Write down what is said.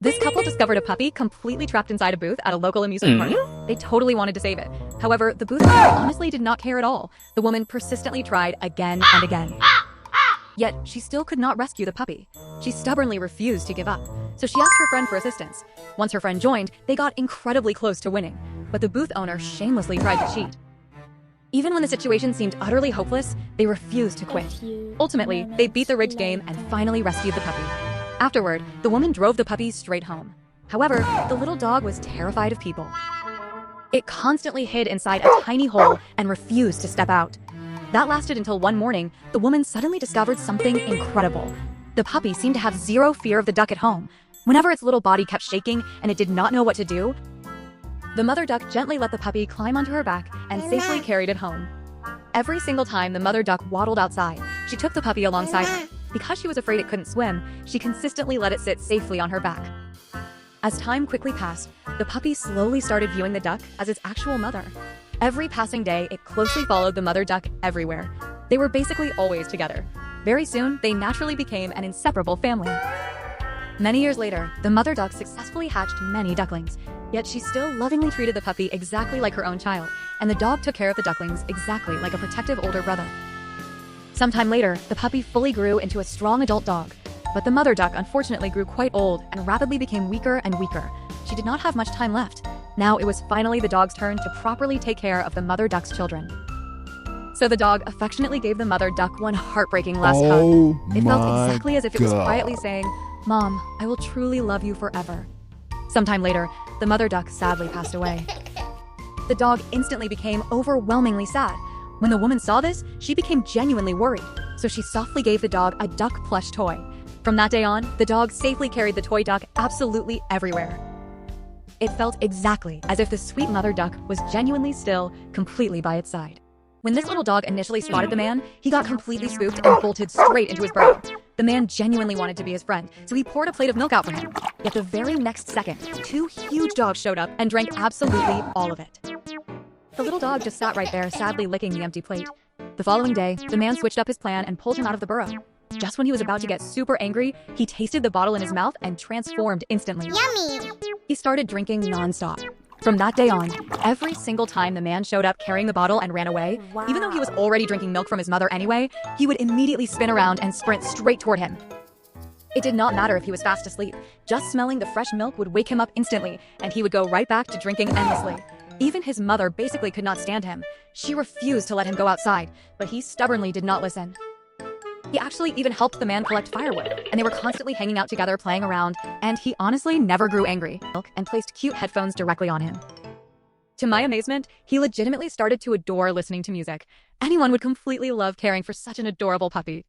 This couple discovered a puppy completely trapped inside a booth at a local amusement park. They totally wanted to save it. However, the booth owner honestly did not care at all. The woman persistently tried again and again. Yet, she still could not rescue the puppy. She stubbornly refused to give up. So she asked her friend for assistance. Once her friend joined, they got incredibly close to winning. But the booth owner shamelessly tried to cheat. Even when the situation seemed utterly hopeless, they refused to quit. Ultimately, they beat the rigged game and finally rescued the puppy. Afterward, the woman drove the puppy straight home. However, the little dog was terrified of people. It constantly hid inside a tiny hole and refused to step out. That lasted until one morning, the woman suddenly discovered something incredible. The puppy seemed to have zero fear of the duck at home. Whenever its little body kept shaking and it did not know what to do, the mother duck gently let the puppy climb onto her back and safely carried it home. Every single time the mother duck waddled outside, she took the puppy alongside her. Because she was afraid it couldn't swim, she consistently let it sit safely on her back. As time quickly passed, the puppy slowly started viewing the duck as its actual mother. Every passing day, it closely followed the mother duck everywhere. They were basically always together. Very soon, they naturally became an inseparable family. Many years later, the mother duck successfully hatched many ducklings, yet she still lovingly treated the puppy exactly like her own child, and the dog took care of the ducklings exactly like a protective older brother. Sometime later, the puppy fully grew into a strong adult dog, but the mother duck unfortunately grew quite old and rapidly became weaker and weaker. She did not have much time left. Now it was finally the dog's turn to properly take care of the mother duck's children. So the dog affectionately gave the mother duck one heartbreaking last hug. It felt exactly as if it was quietly saying, "Mom, I will truly love you forever." Sometime later, the mother duck sadly passed away. The dog instantly became overwhelmingly sad. When the woman saw this, she became genuinely worried, so she softly gave the dog a duck plush toy. From that day on, the dog safely carried the toy duck absolutely everywhere. It felt exactly as if the sweet mother duck was genuinely still, completely by its side. When this little dog initially spotted the man, he got completely spooked and bolted straight into his burrow. The man genuinely wanted to be his friend, so he poured a plate of milk out for him. Yet the very next second, two huge dogs showed up and drank absolutely all of it. The little dog just sat right there, sadly licking the empty plate. The following day, the man switched up his plan and pulled him out of the burrow. Just when he was about to get super angry, he tasted the bottle in his mouth and transformed instantly. Yummy! He started drinking nonstop. From that day on, every single time the man showed up carrying the bottle and ran away, even though he was already drinking milk from his mother anyway, he would immediately spin around and sprint straight toward him. It did not matter if he was fast asleep. Just smelling the fresh milk would wake him up instantly, and he would go right back to drinking endlessly. Even his mother basically could not stand him. She refused to let him go outside, but he stubbornly did not listen. He actually even helped the man collect firewood, and they were constantly hanging out together playing around, and he honestly never grew angry and placed cute headphones directly on him. To my amazement, he legitimately started to adore listening to music. Anyone would completely love caring for such an adorable puppy.